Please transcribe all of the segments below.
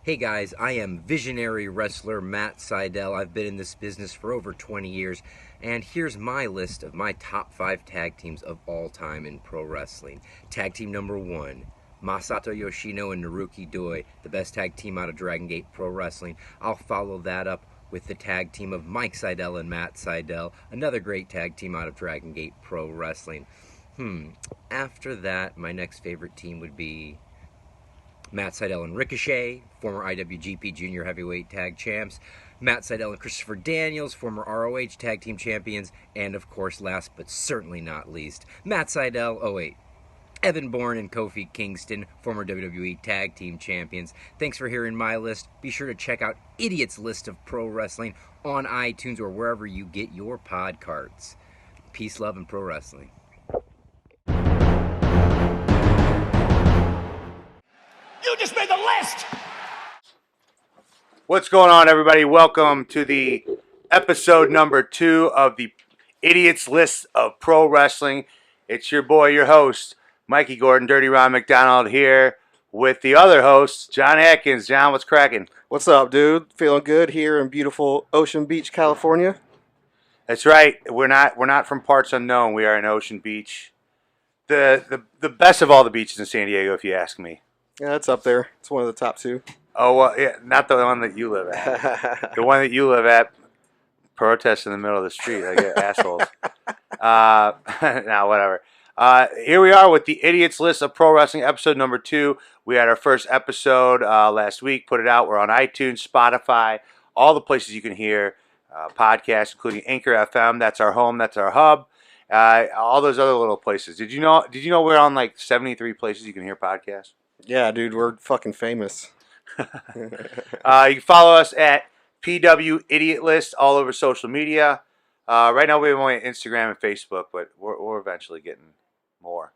Hey guys, I am visionary wrestler Matt Seidel. I've been in this business for over 20 years, and here's my list of my top 5 tag teams of all time in pro wrestling. Tag team number 1, Masato Yoshino and Naruki Doi, the best tag team out of Dragon Gate Pro Wrestling. I'll follow that up with the tag team of Mike Seidel and Matt Seidel, another great tag team out of Dragon Gate Pro Wrestling. After that, my next favorite team would be Matt Seidel and Ricochet, former IWGP Junior Heavyweight Tag Champs. Matt Seidel and Christopher Daniels, former ROH Tag Team Champions. And of course, last but certainly not least, Evan Bourne and Kofi Kingston, former WWE Tag Team Champions. Thanks for hearing my list. Be sure to check out Idiot's List of Pro Wrestling on iTunes or wherever you get your pod cards. Peace, love, and pro wrestling. You just made the list! What's going on, everybody? Welcome to the episode number 2 of the Idiot's List of Pro Wrestling. It's your boy, your host, Mikey Gordon, Dirty Ron McDonald, here with the other host, John Adkins. John, what's cracking? What's up, dude? Feeling good here in beautiful Ocean Beach, California? That's right. We're not from parts unknown. We are in Ocean Beach. The best of all the beaches in San Diego, if you ask me. Yeah, it's up there. It's one of the top 2. Oh, well, yeah, not the one that you live at. The one that you live at, protest in the middle of the street. I get assholes. Nah, whatever. Here we are with the Idiot's List of Pro Wrestling, episode number 2. We had our first episode last week, put it out. We're on iTunes, Spotify, all the places you can hear podcasts, including Anchor FM. That's our home. That's our hub. All those other little places. Did you know we're on like 73 places you can hear podcasts? Yeah, dude, we're fucking famous. You can follow us at PW Idiot List all over social media. Right now we're only on Instagram and Facebook, but we're eventually getting more.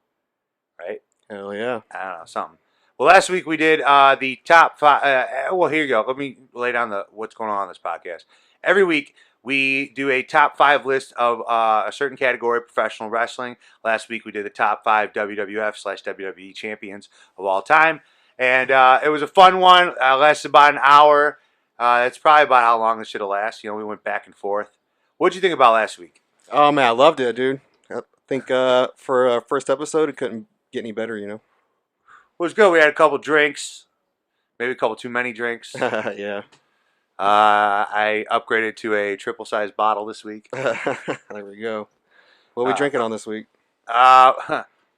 Right? Hell yeah. I don't know, something. Well, last week we did the top 5. Well, here you go. Let me lay down what's going on this podcast. Every week we do a top 5 list of a certain category of professional wrestling. Last week we did the top 5 WWF/WWE champions of all time. And it was a fun one. Lasted about an hour. That's probably about how long this should have lasted. You know, we went back and forth. What did you think about last week? Oh, man, I loved it, dude. I think for a first episode, it couldn't get any better, you know? It was good. We had a couple drinks. Maybe a couple too many drinks. Yeah. I upgraded to a triple-sized bottle this week. There we go. What are we drinking on this week?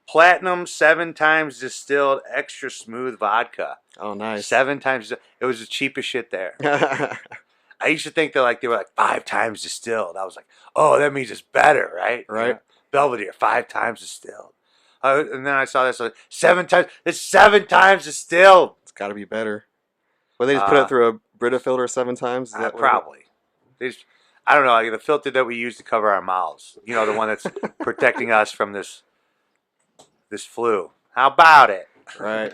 Platinum 7 times distilled extra smooth vodka. Oh, nice. 7 times. It was the cheapest shit there. I used to think that they were like 5 times distilled. I was like, oh, that means it's better, right? Right. Yeah. Belvedere, 5 times distilled. And then I saw this like 7 times. It's 7 times distilled. It's got to be better. Well, they just put it through a Brita filter 7 times? Is that probably. I don't know, like the filter that we use to cover our mouths. You know, the one that's protecting us from this flu. How about it? Right.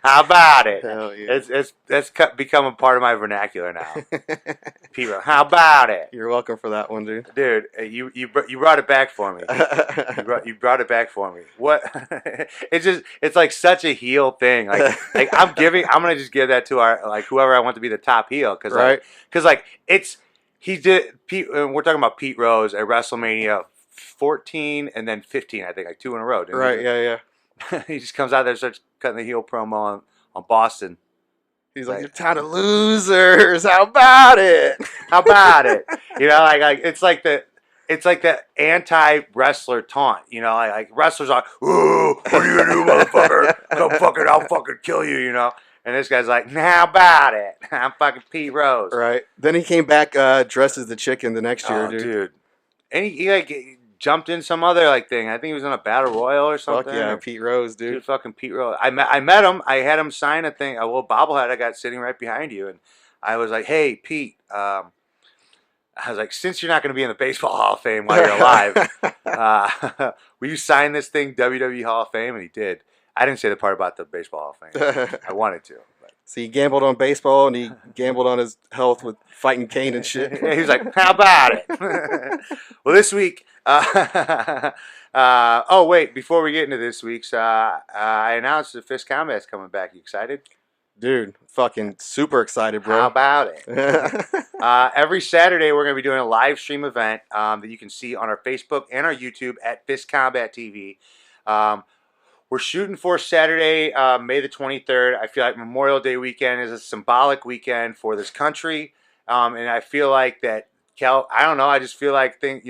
How about it? Hell yeah. It's become a part of my vernacular now. People, how about it? You're welcome for that one, dude. Dude, you brought it back for me. You brought it back for me. What? It's like such a heel thing. Like I'm gonna just give that to our whoever I want to be the top heel because right. We're talking about Pete Rose at WrestleMania 14 and then 15, I think, like 2 in a row. Right, yeah. He just comes out there and starts cutting the heel promo on Boston. He's like, you're tired of losers. How about it? How about it? You know, it's like the anti-wrestler taunt. You know, like wrestlers are, ooh, what are you gonna do, motherfucker? I'll fucking kill you. You know. And this guy's like, how about it? I'm fucking Pete Rose. Right. Then he came back dressed as the chicken the next year, dude. And he jumped in some other thing. I think he was in a battle royal or something. Fuck yeah, Pete Rose, dude. Dude, fucking Pete Rose. I met him. I had him sign a little bobblehead I got sitting right behind you, and I was like, hey, Pete. I was like, since you're not going to be in the Baseball Hall of Fame while you're alive, will you sign this thing, WWE Hall of Fame? And he did. I didn't say the part about the Baseball Hall of Fame. I wanted to. But. So he gambled on baseball, and he gambled on his health with fighting Kane and shit. He was like, how about it? Well, this week, Oh wait, before we get into this week's, I announced the Fist Combat's coming back. You excited? Dude, fucking super excited, bro. How about it? Every Saturday, we're going to be doing a live stream event that you can see on our Facebook and our YouTube at Fist Combat TV. We're shooting for Saturday, May the 23rd. I feel like Memorial Day weekend is a symbolic weekend for this country, and I feel like that. I don't know. I just feel like things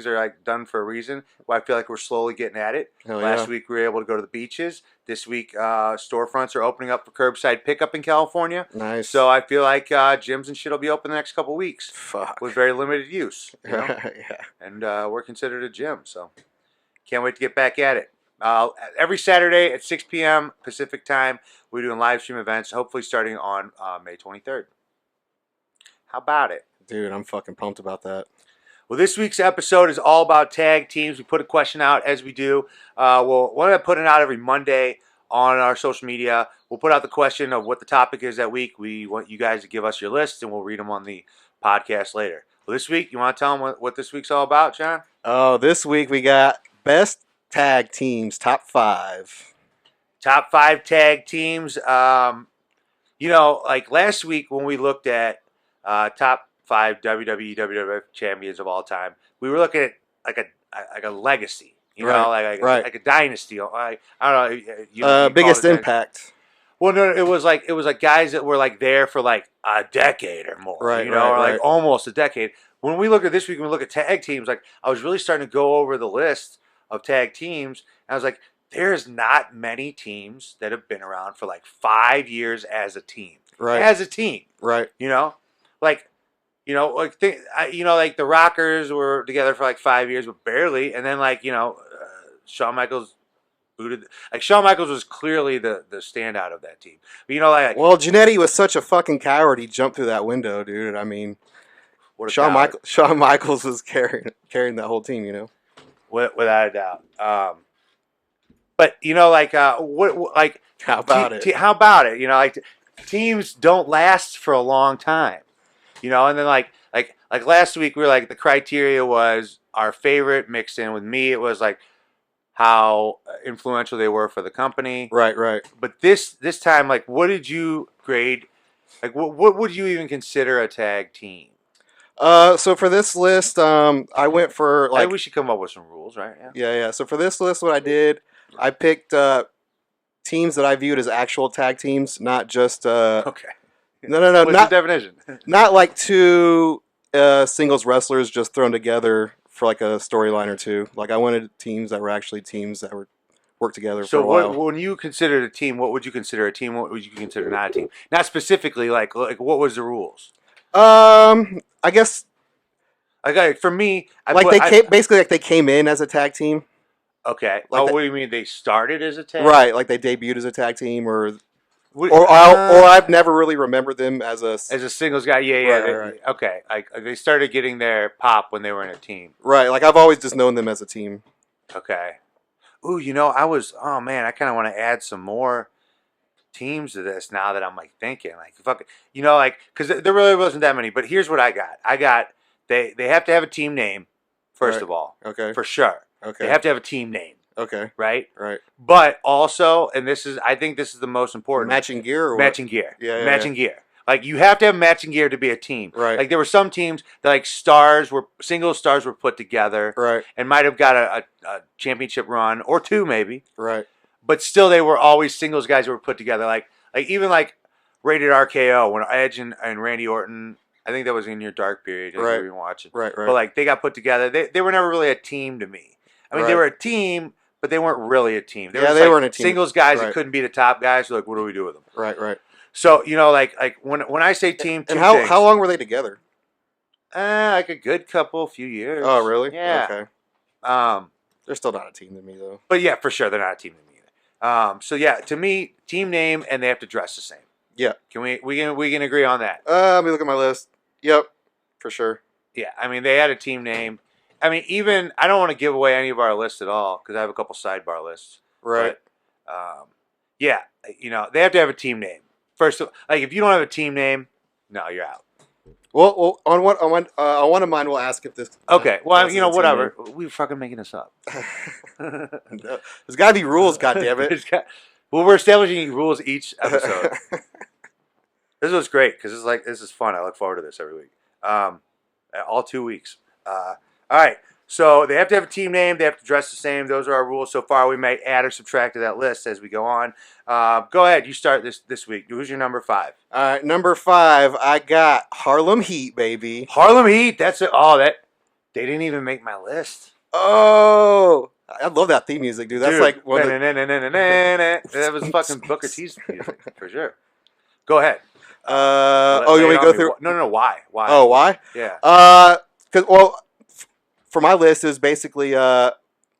are like done for a reason. Well, I feel like we're slowly getting at it. Last week we were able to go to the beaches. This week storefronts are opening up for curbside pickup in California. Nice. So I feel like gyms and shit will be open the next couple weeks. Fuck. With very limited use. Yeah. And we're considered a gym, so can't wait to get back at it. Every Saturday at 6 p.m. Pacific time, we're doing live stream events, hopefully starting on May 23rd. How about it? Dude, I'm fucking pumped about that. Well, this week's episode is all about tag teams. We put a question out as we do. We'll put it out every Monday on our social media. We'll put out the question of what the topic is that week. We want you guys to give us your list, and we'll read them on the podcast later. Well, this week, you want to tell them what this week's all about, John? Oh, this week we got best tag teams, top 5. Top 5 tag teams. Like last week when we looked at top 5 WWE, WWF champions of all time, we were looking at like a legacy, like a dynasty. I don't know. Biggest impact. Well, no, it was like guys that were like there for like a decade or more, like almost a decade. When we look at this week, when we look at tag teams, like I was really starting to go over the list of tag teams, and I was like, there's not many teams that have been around for like 5 years as a team, as a team, like the Rockers were together for like 5 years, but barely, and then Shawn Michaels booted. Like Shawn Michaels was clearly the standout of that team. But well, Jannetty was such a fucking coward. He jumped through that window, dude. I mean, Shawn Michaels was carrying that whole team, without a doubt. But how about it? How about it? Teams don't last for a long time. And then like last week we were like the criteria was our favorite mixed in with me. It was like how influential they were for the company. Right. But this time, like, what did you grade? Like, what would you even consider a tag team? So for this list, I went for like. I think we should come up with some rules, right? Yeah. So for this list, what I did, I picked teams that I viewed as actual tag teams, not just. Okay. No. What's not the definition. Not like two singles wrestlers just thrown together for like a storyline or two. Like I wanted teams that were actually teams that were work together for a while. So when you considered a team, what would you consider a team? What would you consider not a team? Not specifically, like what was the rules? I guess. For me, they came in as a tag team. Okay. Like what do you mean they started as a tag? Right, like they debuted as a tag team, or I've never really remembered them as a singles guy. Yeah. Right. Okay. They started getting their pop when they were in a team. Right. Like I've always just known them as a team. Okay. Ooh, oh man, I kind of want to add some more teams to this now that I'm like thinking because there really wasn't that many. But here's what I got. They have to have a team name first of all. Okay. For sure. Okay. They have to have a team name. Okay. Right. But also, and I think this is the most important. Matching gear. Or matching gear. Yeah. Matching gear. Like you have to have matching gear to be a team. Right. Like there were some teams that single stars were put together. Right. And might have got a championship run or two maybe. Right. But still, they were always singles guys that were put together. Like even like Rated RKO when Edge and Randy Orton. I think that was in your dark period. Right. You were watching. Right. But like they got put together. They were never really a team to me. I mean, they were a team, but they weren't really a team. They weren't a team. Singles guys that couldn't be the top guys. So like, what do we do with them? Right. So like when I say team, and how long were they together? Like a good few years. Oh, really? Yeah. Okay. They're still not a team to me though. But yeah, for sure they're not a team to me either. So yeah, to me, team name and they have to dress the same. Yeah. Can we can agree on that? Let me look at my list. Yep, for sure. Yeah, I mean they had a team name. I mean, even I don't want to give away any of our lists at all because I have a couple sidebar lists. Right. But, yeah, they have to have a team name. First, like if you don't have a team name, no, you're out. On one of mine, we'll ask if this. Okay. Well, counts as a team whatever. We're fucking making this up. name. There's got to be rules. God damn it! Well, we're establishing rules each episode. This was great because this is fun. I look forward to this every week. All 2 weeks. All right. So they have to have a team name. They have to dress the same. Those are our rules so far. We may add or subtract to that list as we go on. Go ahead. You start this week. Who's your number 5? All right, number 5. I got Harlem Heat, baby. Harlem Heat. That's it. Oh, they didn't even make my list. Oh, I love that theme music, dude. That's like one of the... That was fucking Booker T's music for sure. Go ahead. you want me to go through? No. Why? Why? Oh, why? Yeah. For my list, it was basically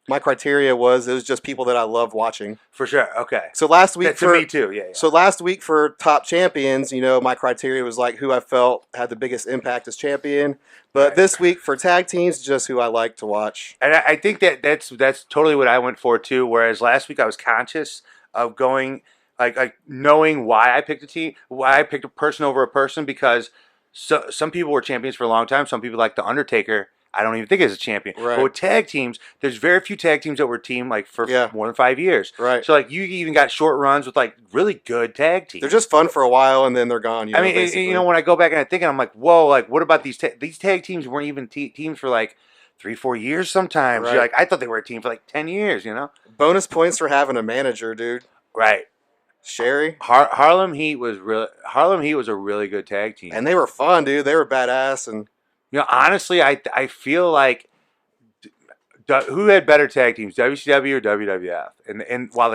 my criteria was it was just people that I loved watching. For sure. Okay. So last week to me too. Yeah. So last week for top champions, my criteria was like who I felt had the biggest impact as champion. But this week for tag teams, just who I like to watch. And I think that's totally what I went for too. Whereas last week I was conscious of going like knowing why I picked a team, why I picked a person over a person, because some people were champions for a long time. Some people like the Undertaker. I don't even think is a champion. Right. But with tag teams, there's very few tag teams that were team for more than 5 years. Right. So you even got short runs with really good tag teams. They're just fun for a while and then they're gone. When I go back and I think, I'm like, whoa, what about these tag teams weren't even teams for 3-4 years sometimes. Right. You're like, I thought they were a team for 10 years, Bonus points for having a manager, dude. Right. Sherry. Harlem Heat was a really good tag team. And they were fun, dude. They were badass. And honestly, I feel like who had better tag teams, WCW or WWF? And while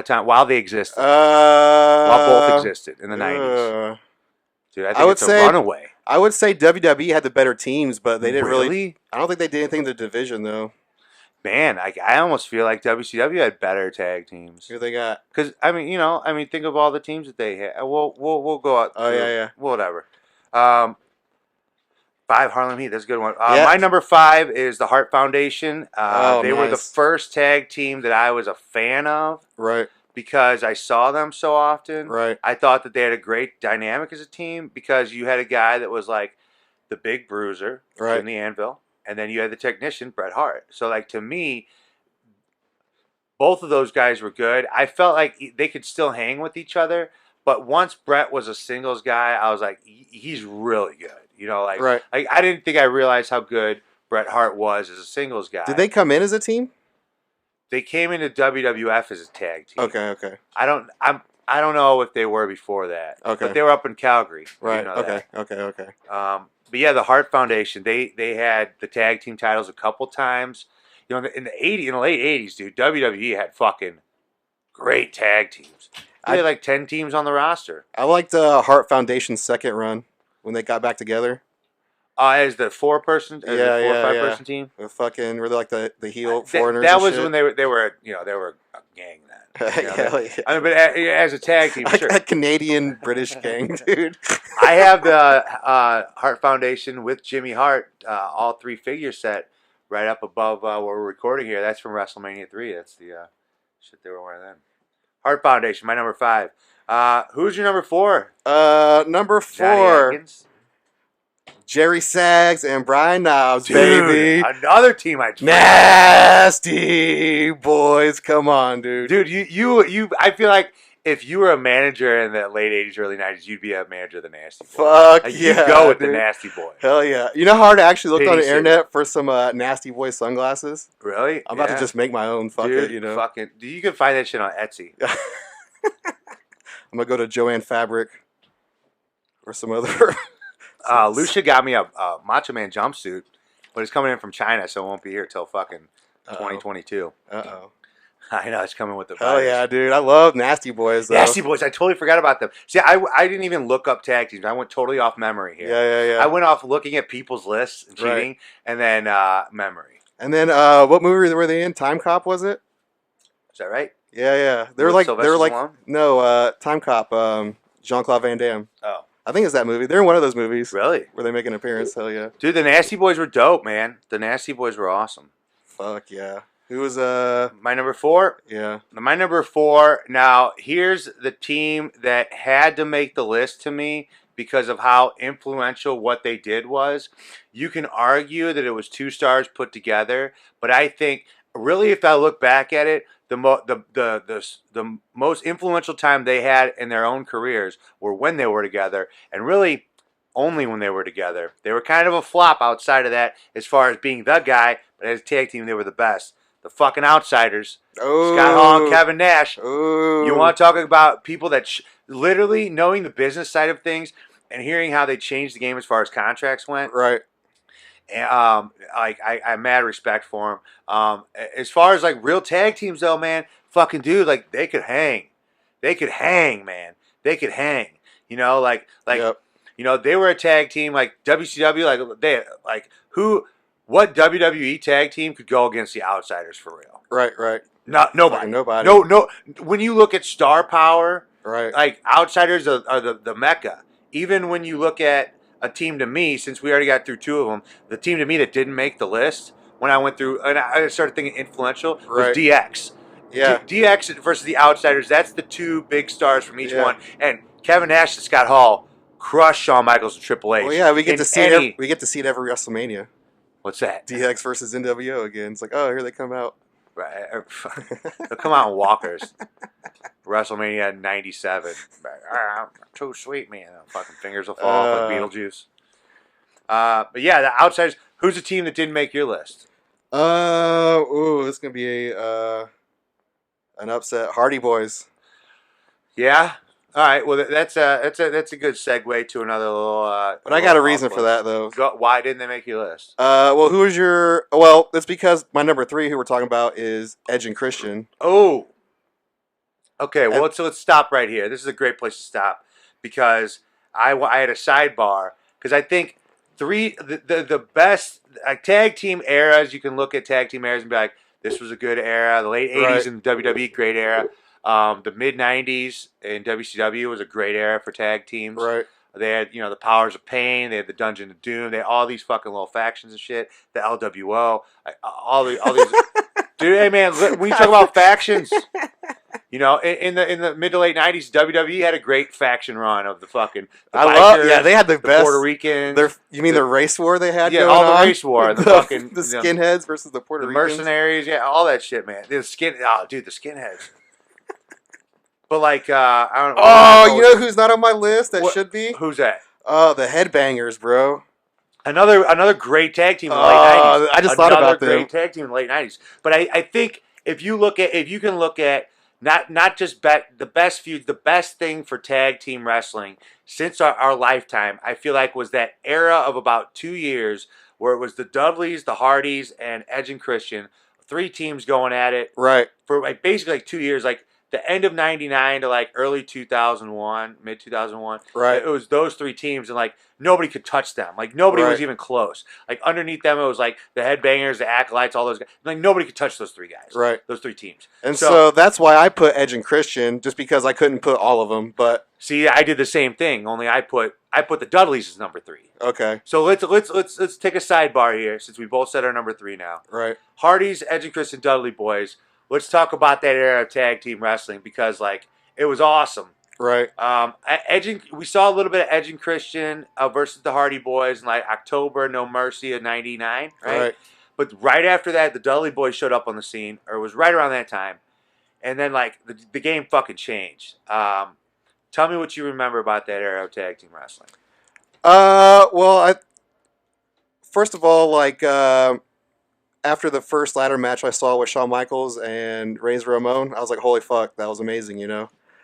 they existed, while both existed in the 90s. Dude, I think it's a runaway. I would say WWE had the better teams, but they didn't really. I don't think they did anything in the division though. Man, I almost feel like WCW had better tag teams. Who they got? Because think of all the teams that they had. We'll go out. Oh yeah. Whatever. 5 Harlem Heat. That's a good one. My number 5 is the Hart Foundation. They were the first tag team that I was a fan of. Right. Because I saw them so often. Right. I thought that they had a great dynamic as a team because you had a guy that was like the big bruiser in the Anvil. And then you had the technician, Bret Hart. So, to me, both of those guys were good. I felt like they could still hang with each other. But once Bret was a singles guy, I was like, he's really good. I didn't think I realized how good Bret Hart was as a singles guy. Did they come in as a team? They came into WWF as a tag team. Okay. I don't know if they were before that. Okay. But they were up in Calgary. Right. Okay. But yeah, the Hart Foundation, they had the tag team titles a couple times. In the late 80s, dude, WWE had fucking great tag teams. They had 10 teams on the roster. I liked the Hart Foundation's second run when they got back together. As the 4-person, 5-person team. With fucking really the heel foreigners. That was when they were a gang then. But as a tag team, sure. A Canadian British gang, dude. I have the Hart Foundation with Jimmy Hart, all 3 figure set right up above where we're recording here. That's from WrestleMania 3. That's the shit they were wearing then. Hart Foundation, my number 5. Who's your number 4? Number 4. Jerry Sags and Brian Knobs, baby. Another team I Nasty boys, come on, dude. Dude, you. I feel like if you were a manager in the late 80s, early 90s, you'd be a manager of the Nasty Boys. Fuck yeah, you'd go with the Nasty Boy. Hell yeah. You know how hard I actually looked on the internet for some Nasty Boy sunglasses? Really? I'm about to just make my own. Fuck dude, it, Fucking, you can find that shit on Etsy. I'm gonna go to Joanne Fabric or some other. Lucia got me a Macho Man jumpsuit, but it's coming in from China, so it won't be here till fucking 2022. Uh-oh. I know, it's coming with the Hell yeah, dude. I love Nasty Boys, though. Nasty Boys, I totally forgot about them. See, I didn't even look up tag teams. I went totally off memory here. Yeah. I went off looking at people's lists and cheating, and then memory. And then what movie were they in? Time Cop, was it? Is that right? Yeah. They were Time Cop, Jean-Claude Van Damme. Oh. I think it's that movie. They're in one of those movies. Really? Where they make an appearance. Hell yeah. Dude, the Nasty Boys were dope, man. The Nasty Boys were awesome. Fuck yeah. Who was my number 4? Yeah. My number 4. Now, here's the team that had to make the list to me because of how influential what they did was. You can argue that it was 2 stars put together, but I think really, if I look back at it, the most influential time they had in their own careers were when they were together, and really only when they were together. They were kind of a flop outside of that as far as being the guy, but as a tag team, they were the best. The fucking Outsiders, Scott Hall and Kevin Nash. Ooh. You want to talk about people that literally knowing the business side of things and hearing how they changed the game as far as contracts went. Right. And, I have mad respect for them. As far as like real tag teams though, man, fucking dude, like they could hang. They could hang, man. They could hang. You know, like Yep. you know, they were a tag team like WCW, what WWE tag team could go against the Outsiders for real? Right. Nobody. Fucking nobody. No. When you look at star power, Right. like Outsiders are the mecca. Even when you look at a team to me, since we already got through 2 of them, the team to me that didn't make the list when I went through and I started thinking influential was Right. DX. Yeah. DX versus the Outsiders. That's the 2 big stars from each Yeah. one. And Kevin Nash and Scott Hall crushed Shawn Michaels and Triple H. Well, yeah, we get in to see it. We get to see it every WrestleMania. What's that? DX versus NWO again. It's like, oh, here they come out. Right. They'll come out in walkers. WrestleMania 97. Too sweet, man. Fucking fingers will fall off like Beetlejuice. But yeah, the Outsiders. Who's the team that didn't make your list? It's gonna be an upset. Hardy Boys. Yeah. All right. Well, that's a good segue to another little. But I got a reason for that though. Why didn't they make your list? Well, who is your? Well, it's because my number 3, who we're talking about, is Edge and Christian. Oh. Okay. Well, let's stop right here. This is a great place to stop because I had a sidebar because I think the best tag team eras. You can look at tag team eras and be like, this was a good era. The late 80s in WWE, great era. The mid 90s in WCW was a great era for tag teams. Right. They had, the Powers of Pain. They had the Dungeon of Doom. They had all these fucking little factions and shit. The LWO. All these. Dude, hey man, when you talk about factions, in the mid to late 90s, WWE had a great faction run of the fucking. They had the best Puerto Ricans. You mean the race war they had? Yeah, going all the on? race war, the skinheads versus the Puerto Ricans, mercenaries, yeah, all that shit, man. The skinheads. But like, I don't know. Oh, you know who's not on my list? That should be. Who's that? Oh, the Headbangers, bro. Another great tag team in the late 90s. I just thought about them. Another great tag team in the late 90s. But I think if you can look at not just the best feuds, the best thing for tag team wrestling since our lifetime, I feel like was that era of about 2 years where it was the Dudleys, the Hardys, and Edge and Christian, 3 teams going at it. Right. For basically 2 years, like the end of 99 to like early 2001, mid 2001. Right. It was those 3 teams and like nobody could touch them. Like nobody was Right. even close. Like underneath them, it was like the Headbangers, the Acolytes, all those guys. Like nobody could touch those 3 guys. Right. Those 3 teams. And so that's why I put Edge and Christian, just because I couldn't put all of them. But see, I did the same thing. Only I put the Dudleys as number 3. okay. So let's take a sidebar here since we both said our number 3 now. Right. Hardys, Edge and Christian, Dudley boys. Let's talk about that era of tag team wrestling because like it was awesome. Right. We saw a little bit of Edge and Christian versus the Hardy Boys in like October, No Mercy of '99, right? But right after that, the Dudley Boys showed up on the scene, or it was right around that time, and then like the game fucking changed. Tell me what you remember about that era of tag team wrestling. Well, first of all, like after the first ladder match I saw with Shawn Michaels and Razor Ramon, I was like, holy fuck, that was amazing, They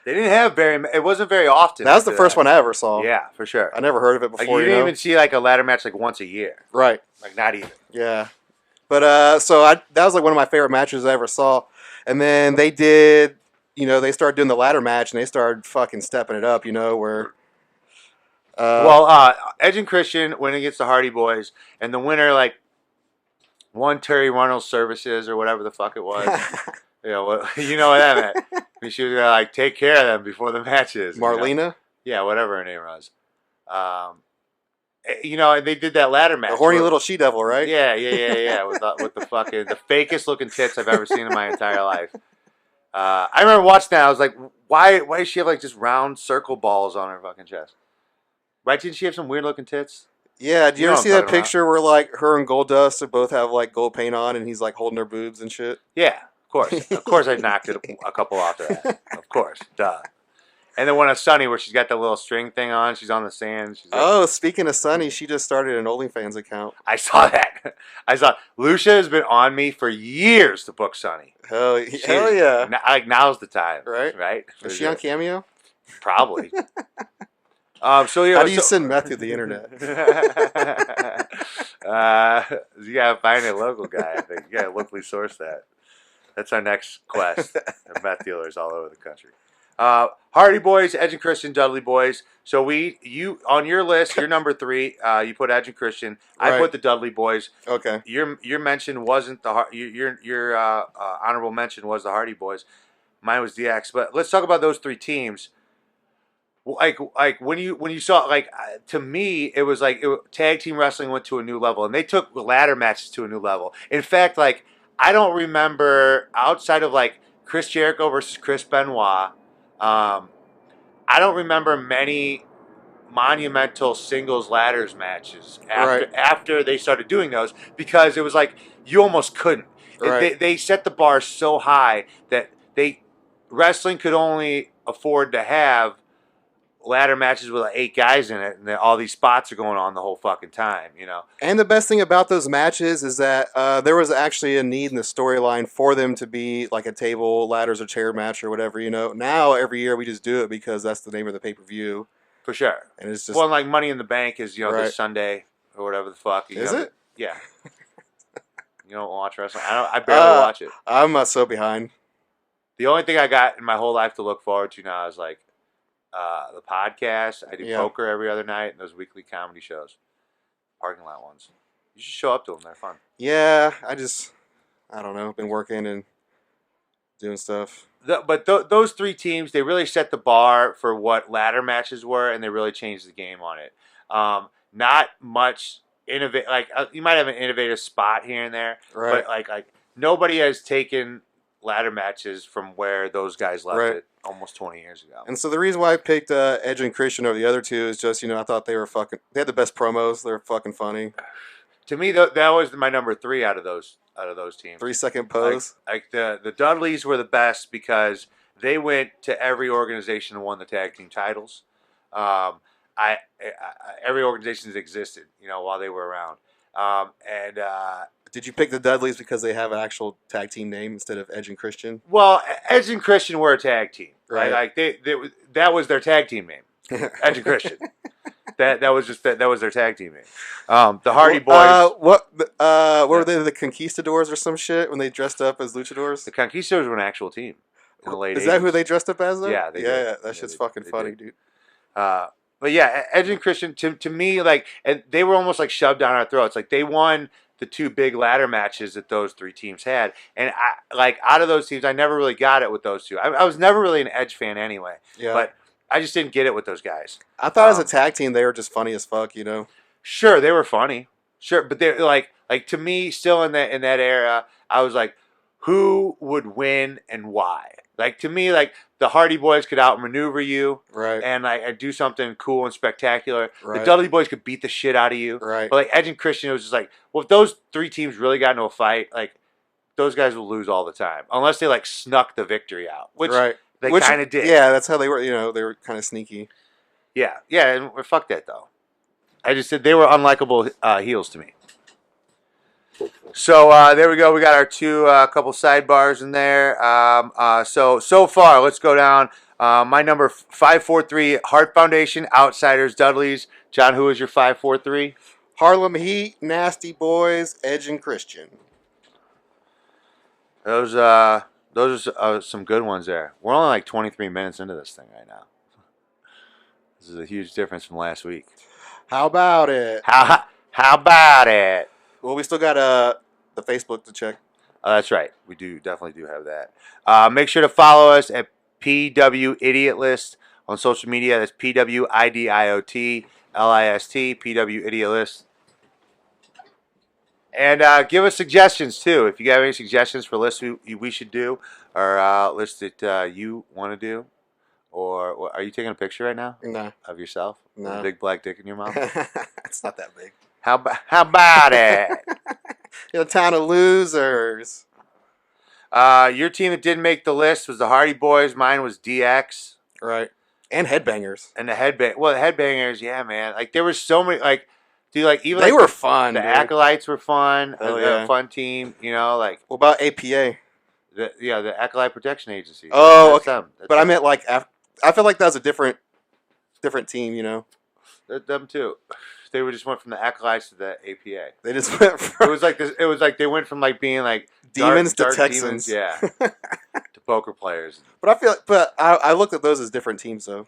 didn't have it wasn't very often. That was the first one I ever saw. Yeah, for sure. I never heard of it before. Like, you didn't even see like a ladder match like once a year. Right. Like not even. Yeah. But that was like one of my favorite matches I ever saw. And then they did, they started doing the ladder match and they started fucking stepping it up, where. Edge and Christian went against the Hardy Boys, and the winner like won Terry Runnels Services or whatever the fuck it was. You know what that meant. She was gonna like take care of them before the matches. Marlena? Yeah, whatever her name was. And they did that ladder match. The horny little she-devil, right? Yeah. With the fucking the fakest looking tits I've ever seen in my entire life. I remember watching that. I was like, why does she have like just round circle balls on her fucking chest? Right? Didn't she have some weird looking tits? Yeah, do you You know ever what I'm see that talking about. picture where like her and Goldust both have like gold paint on, and he's like holding her boobs and shit? Yeah, of course. Of course, I knocked it a couple off of that. Of course, duh. And then one of Sunny where she's got the little string thing on. She's on the sand. She's got. Oh, speaking of Sunny, she just started an OnlyFans account. I saw that. I saw Lucia has been on me for years to book Sunny. Hell yeah! Like now's the time, Right? Right? Is she on Cameo? Probably. So yeah. How do you send meth through the internet? You gotta find a local guy. I think you gotta locally source that. That's our next quest. Meth dealers all over the country. Hardy Boys, Edge and Christian, Dudley Boys. So you on your list, you're number 3. You put Edge and Christian. I Right. put the Dudley Boys. Okay. Your mention wasn't your honorable mention was the Hardy Boys. Mine was DX. But let's talk about those 3 teams. Like when you saw to me it was like tag team wrestling went to a new level, and they took ladder matches to a new level. In fact, like I don't remember outside of like Chris Jericho versus Chris Benoit. I don't remember many monumental singles ladders matches after they started doing those, because it was like you almost couldn't. Right. They set the bar so high that wrestling could only afford to have ladder matches with like 8 guys in it, and then all these spots are going on the whole fucking time, And the best thing about those matches is that there was actually a need in the storyline for them to be like a table, ladders, or chair match or whatever. Now every year we just do it because that's the name of the pay-per-view. For sure. And it's just like Money in the Bank is Right. this Sunday or whatever the fuck. Is it? Yeah. You don't watch wrestling? I barely watch it. I'm so behind. The only thing I got in my whole life to look forward to now is like the podcast. I do poker every other night, and those weekly comedy shows, parking lot ones. You should show up to them; they're fun. Yeah, I don't know. Been working and doing stuff. But those 3 teams, they really set the bar for what ladder matches were, and they really changed the game on it. Not much innovate. Like you might have an innovative spot here and there, Right. but like nobody has taken ladder matches from where those guys left Right. it almost 20 years ago. And so the reason why I picked Edge and Christian over the other 2 is just, I thought they had the best promos. They were fucking funny. To me, that was my number 3 out of those teams. 3-second pose. Like the Dudleys were the best because they went to every organization and won the tag team titles. Every organization that existed, while they were around. Did you pick the Dudleys because they have an actual tag team name instead of Edge and Christian? Well, Edge and Christian were a tag team, right? Right. Like that was their tag team name, Edge and Christian. that was their tag team name. The Hardy Boys. What were they, the Conquistadors or some shit, when they dressed up as luchadors? The Conquistadors were an actual team in the late 80s. Is that who they dressed up as, though? Yeah, they did. That shit's fucking funny, dude. But yeah, Edge and Christian, to me, like, and they were almost like shoved down our throats. Like they won the 2 big ladder matches that those 3 teams had, and out of those teams, I never really got it with those 2. I was never really an Edge fan anyway. Yeah. But I just didn't get it with those guys. I thought as a tag team they were just funny as fuck, Sure, they were funny. Sure, but they're like to me, still in that era, I was like, who would win and why? Like to me, like the Hardy Boys could outmaneuver you, Right. and like do something cool and spectacular. Right. The Dudley Boys could beat the shit out of you, Right. But like Edge and Christian, it was just like, well, if those 3 teams really got into a fight, like those guys will lose all the time unless they like snuck the victory out, which Right. they kind of did. Yeah, that's how they were. They were kind of sneaky. Yeah, and fuck that though. I just said they were unlikable heels to me. So there we go. We got our 2 couple sidebars in there. So far, let's go down. My number 543, Heart Foundation, Outsiders, Dudleys. John, who is your 543? Harlem Heat, Nasty Boys, Edge and Christian. Those are some good ones there. We're only like 23 minutes into this thing right now. This is a huge difference from last week. How about it? How about it? Well, we still got the Facebook to check. Oh, that's right. We definitely do have that. Make sure to follow us at PW Idiot List on social media. That's PWIDIOT LIST, PW Idiot List. And give us suggestions too. If you have any suggestions for lists we should do, or lists that you want to do, or are you taking a picture right now No, of yourself? With a no. big black dick in your mouth? It's not that big. How about it? You're a town of losers. Your team that didn't make the list was the Hardy Boys. Mine was DX. Right. And headbangers. And the headbang. Well, the headbangers, yeah, man. Like there was so many. Like, dude, like even They like were fun, The dude. Acolytes were fun. Hell A yeah. fun team. You know, like What about APA? the Acolyte Protection Agency. Oh, That's okay. them. That's But I them. meant like I feel like that was a different team. You know, Them too. They just went from the Acolytes to the APA. they just went It from was like this. It was like they went from like being like demons dark to Texans. demons, yeah, to poker players. But I looked at those as different teams though.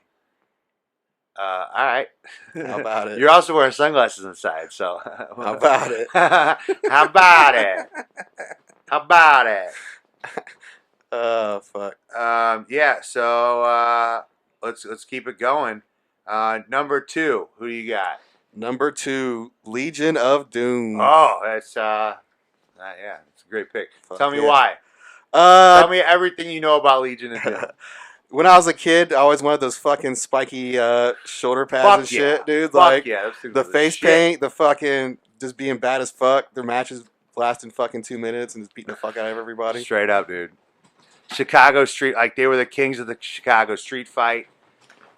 All right. How about it? You're also wearing sunglasses inside, so. How about it? How about it? How about it? Oh fuck. Yeah. So let's keep it going. Number 2, who do you got? Number 2, Legion of Doom. Oh, that's yeah, it's a great pick. Fuck Tell me yeah. why. Tell me everything you know about Legion of Doom. When I was a kid, I always wanted those fucking spiky shoulder pads Fuck and yeah. shit, dude. Fuck Like yeah, those things the were face shit. paint, the fucking just being bad as fuck. Their matches lasting fucking 2 minutes and just beating the fuck out of everybody. Straight up, dude. Chicago Street, like they were the kings of the Chicago Street Fight.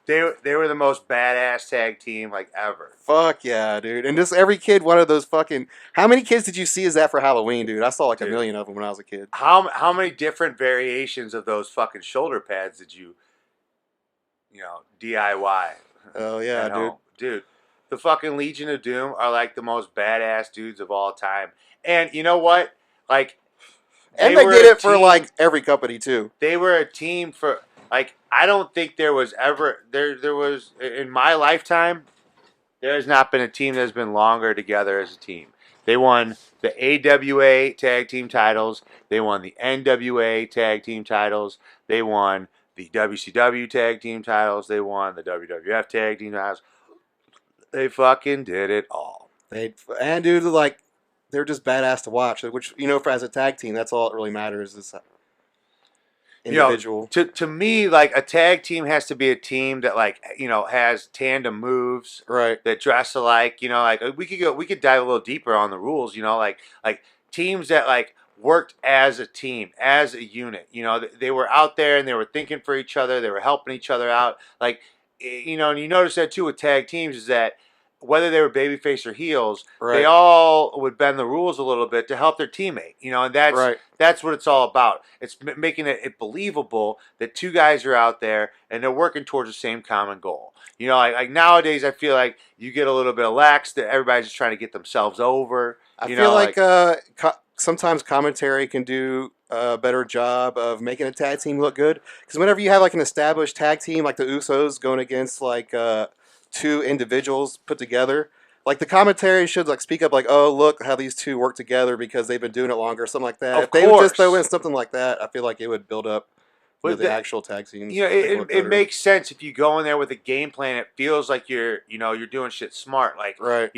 They were the most badass tag team like ever. Fuck yeah, dude. And just every kid wanted those fucking. How many kids did you see as that for Halloween, dude? I saw like Dude. a million of them when I was a kid. How many different variations of those fucking shoulder pads did you DIY? Oh yeah, at home? Dude, the fucking Legion of Doom are like the most badass dudes of all time. And you know what? Like, And they were did a it for team- like every company too. They were a team for like I don't think there was ever there was in my lifetime there has not been a team that has been longer together as a team. They won the AWA tag team titles, they won the NWA tag team titles, they won the WCW tag team titles, they won the WWF tag team titles. They fucking did it all. And dude, like they're just badass to watch. Which for as a tag team, that's all that really matters is individual. To me, like a tag team has to be a team that like has tandem moves, Right. that dress alike. Like we could dive a little deeper on the rules. Like teams that like worked as a team, as a unit. They were out there and they were thinking for each other. They were helping each other out. Like and you notice that too with tag teams is that whether they were babyface or heels, Right. they all would bend the rules a little bit to help their teammate. And that's Right. that's what it's all about. It's making it believable that two guys are out there and they're working towards the same common goal. Like nowadays, I feel like you get a little bit lax that everybody's just trying to get themselves over. I feel like sometimes commentary can do a better job of making a tag team look good. Because whenever you have like an established tag team, like the Usos going against like 2 individuals put together, like the commentary should like speak up like, oh look how these 2 work together because they've been doing it longer, or something like that. Of If they would just course. throw in something like that, I feel like it would build up But the actual tag teams. It makes sense if you go in there with a game plan. It feels like you're doing shit smart. Like Right.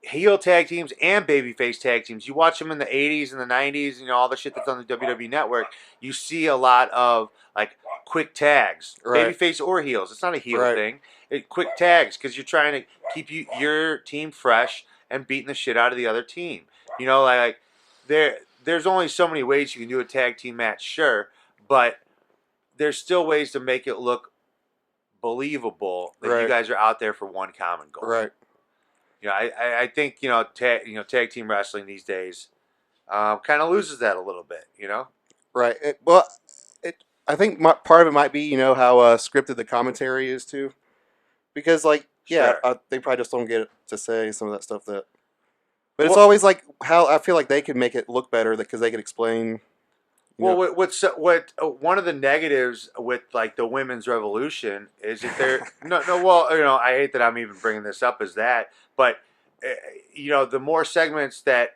heel tag teams and babyface tag teams. You watch them in the 80s and the 90s, all the shit that's on the WWE network. You see a lot of like quick tags, Right. babyface or heels. It's not a heel Right. thing. Quick tags because you're trying to keep your team fresh and beating the shit out of the other team. Like there's only so many ways you can do a tag team match, sure, but there's still ways to make it look believable that Right. you guys are out there for one common goal. Right. I think tag team wrestling these days kind of loses that a little bit. Right. I think part of it might be how scripted the commentary is too, because like Sure. they probably just don't get to say some of that stuff that. But it's Well- always like how I feel like they could make it look better because they could explain. Well, what one of the negatives with like the women's revolution is that they're no well I hate that I'm even bringing this up as that, but the more segments that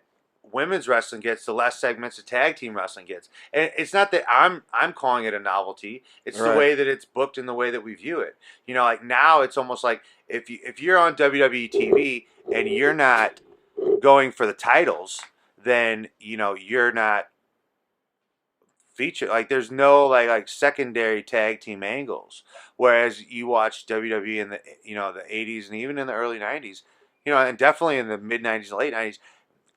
women's wrestling gets, the less segments the tag team wrestling gets, and it's not that I'm calling it a novelty. It's Right. the way that it's booked and the way that we view it. Like now it's almost like if you're on WWE TV and you're not going for the titles, then you're not feature. Like there's no like secondary tag team angles. Whereas you watch WWE in the the 80s and even in the early 90s, and definitely in the mid 90s and late 90s,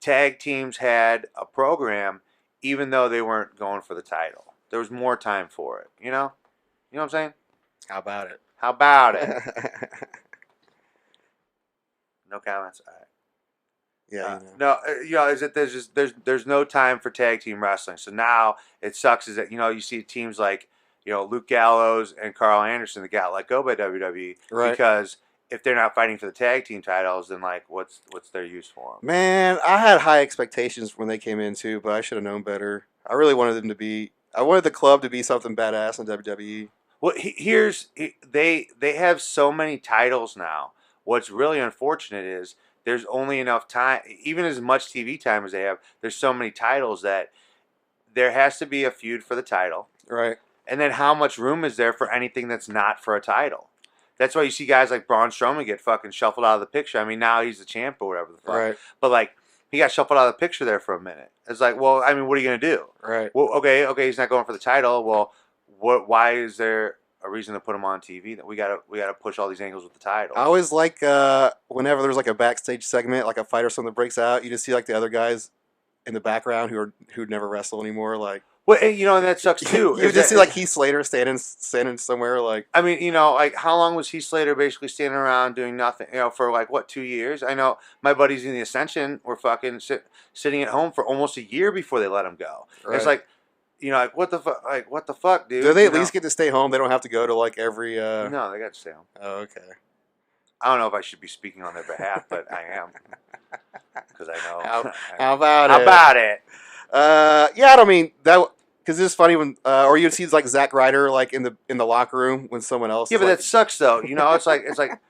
tag teams had a program even though they weren't going for the title. There was more time for it. You know what I'm saying? How about it? How about it? No comments. All right. Yeah. No, is that there's no time for tag team wrestling. So now it sucks is that you see teams like Luke Gallows and Carl Anderson that got let go by WWE because if they're not fighting for the tag team titles, then like what's their use for them? Man, I had high expectations when they came in too, but I should have known better. I really wanted them to be. I wanted the club to be something badass in WWE. Well, they have so many titles now. What's really unfortunate is there's only enough time, even as much TV time as they have, there's so many titles that there has to be a feud for the title. Right. And then how much room is there for anything that's not for a title? That's why you see guys like Braun Strowman get fucking shuffled out of the picture. I mean, now he's the champ or whatever the fuck. Right. But like, he got shuffled out of the picture there for a minute. It's like, well, I mean, what are you going to do? Right. Well, okay, he's not going for the title. Well, why is there a reason to put him on TV? That we gotta push all these angles with the title. I always like whenever there's like a backstage segment, like a fight or something breaks out, you just see like the other guys in the background who'd never wrestle anymore. Like, well, and that sucks too. you just see like Heath Slater standing somewhere. Like, I mean, like how long was Heath Slater basically standing around doing nothing? For like what 2 years? I know my buddies in the Ascension were fucking sitting at home for almost a year before they let him go. Right. It's like. Like what the fuck? Like what the fuck, dude? Do they at least get to stay home? They don't have to go to like every. No, they got to stay home. Oh, okay. I don't know if I should be speaking on their behalf, but I am because I know. How about it? How about it? Yeah, I don't mean that because it's funny when, or you'd see like Zack Ryder like in the locker room when someone else. Yeah, but that sucks though. It's like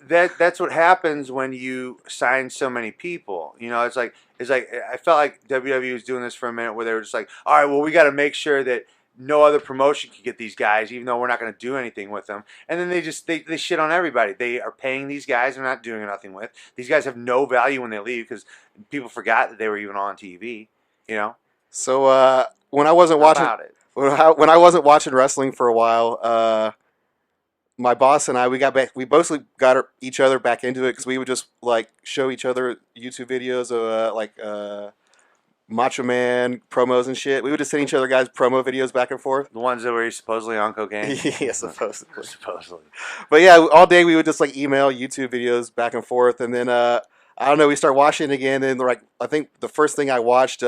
that's what happens when you sign so many people. It's like I felt like WWE was doing this for a minute where they were just like, all right, well, we got to make sure that no other promotion can get these guys, even though we're not going to do anything with them. And then they shit on everybody. They are paying these guys they're not doing nothing with. These guys have no value when they leave because people forgot that they were even on TV. So when I wasn't watching when I wasn't watching wrestling for a while, my boss and I we both got each other back into it because we would just like show each other YouTube videos of Macho Man promos and shit. We would just send each other guys promo videos back and forth. The ones that were supposedly on cocaine? Yeah, supposedly. Supposedly. But yeah, all day we would just like email YouTube videos back and forth. And then, I don't know, we start watching it again. And like, I think the first thing I watched,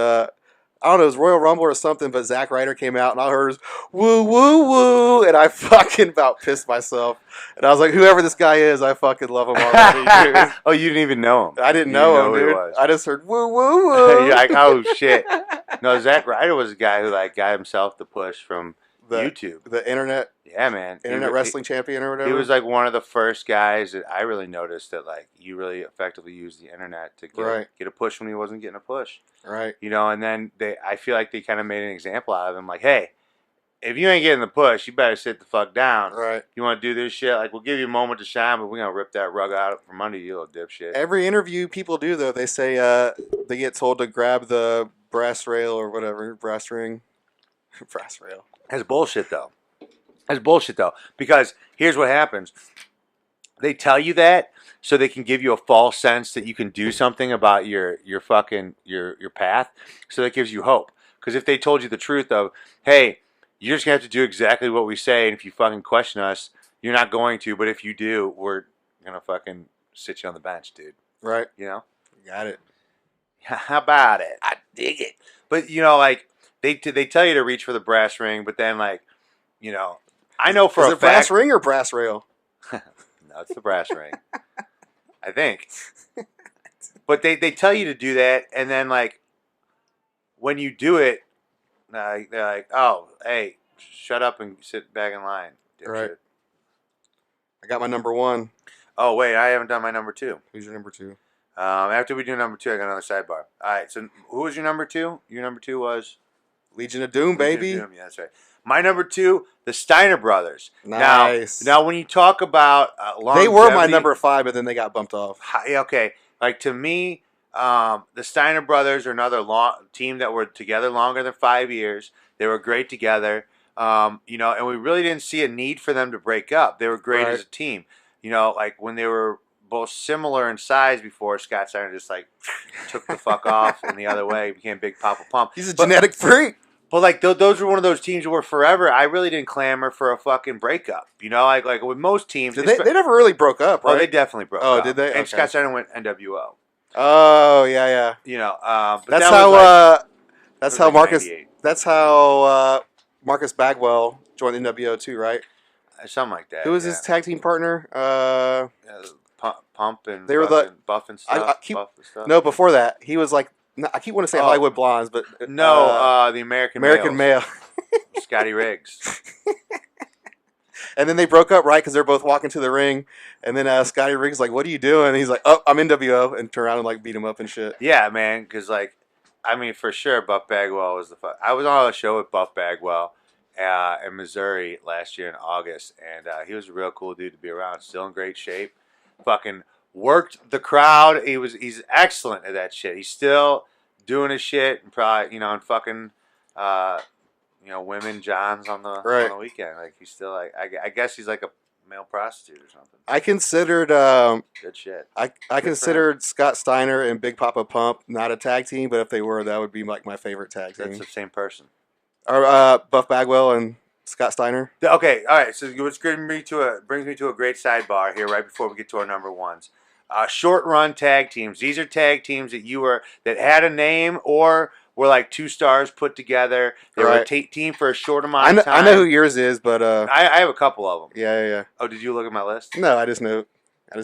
I don't know, it was Royal Rumble or something, but Zack Ryder came out and all I heard was, woo, woo, woo. And I fucking about pissed myself. And I was like, whoever this guy is, I fucking love him already, dude. Oh, you didn't even know him? I didn't know him, dude. I just heard, woo, woo, woo. You're like, oh, shit. No, Zack Ryder was a guy who like got himself the push from YouTube. The internet. Yeah, man. Internet wrestling champion or whatever. He was like one of the first guys that I really noticed that like you really effectively used the internet to get a push when he wasn't getting a push. Right. And then I feel like they kind of made an example out of him. Like, hey, if you ain't getting the push, you better sit the fuck down. Right. You want to do this shit? Like, we'll give you a moment to shine, but we're going to rip that rug out from under you, little dipshit. Every interview people do, though, they say they get told to grab the brass rail or whatever, brass ring. Brass rail. That's bullshit, though. Because here's what happens. They tell you that so they can give you a false sense that you can do something about your path. So that gives you hope. Because if they told you the truth of, hey, you're just going to have to do exactly what we say, and if you fucking question us, you're not going to, but if you do, we're going to fucking sit you on the bench, dude. Right. You got it. How about it? I dig it. But, like, they tell you to reach for the brass ring, but then, like, I know for a fact. Is it brass ring or brass rail? No, it's the brass ring. I think. But they tell you to do that, and then, like, when you do it, they're like, oh, hey, shut up and sit back in line. Right. I got my number one. Oh, wait, I haven't done my number two. Who's your number two? After we do number two, I got another sidebar. All right, so who was your number two? Your number two was? Legion of Doom, baby. Legion of Doom, yeah, that's right. My number two, the Steiner brothers. Nice. Now when you talk about longevity, they were my number 5, but then they got bumped off. Okay, like to me, the Steiner brothers are another team that were together longer than 5 years. They were great together. And we really didn't see a need for them to break up. They were great as a team. Like when they were both similar in size before, Scott Steiner just like took the fuck off and the other way, became Big Papa Pump. He's a genetic freak. But like those were one of those teams where forever I really didn't clamor for a fucking breakup. Like with most teams, they never really broke up, right? Oh, they definitely broke up. Oh, did they? And okay. Scott Steiner went NWO. Oh yeah. But that's how Marcus. That's how Marcus Bagwell joined NWO too, right? Something like that. Who was his tag team partner? Pump and they were Buff and stuff. No, before that, he was like. No, I keep wanting to say Hollywood Blondes, but no, the American Male. Scotty Riggs. And then they broke up, right? Because they're both walking to the ring, and then Scotty Riggs like, "What are you doing?" And he's like, "Oh, I'm NWO," and turn around and like beat him up and shit. Yeah, man, because for sure, Buff Bagwell was the fun. I was on a show with Buff Bagwell in Missouri last year in August, and he was a real cool dude to be around. Still in great shape. Fucking worked the crowd. He's excellent at that shit. He's still doing his shit and probably and fucking women Johns on the weekend. Like he's still like I guess he's like a male prostitute or something. I considered good shit. I considered Scott Steiner and Big Papa Pump not a tag team, but if they were, that would be like my favorite tag team. That's the same person. Or Buff Bagwell and Scott Steiner. Okay, all right. So what's brings me to a great sidebar here right before we get to our number ones. Short run tag teams. These are tag teams that had a name or were like 2 stars put together. They were a team for a short amount of time. I know who yours is, but I have a couple of them. Yeah. Oh, did you look at my list? No, I just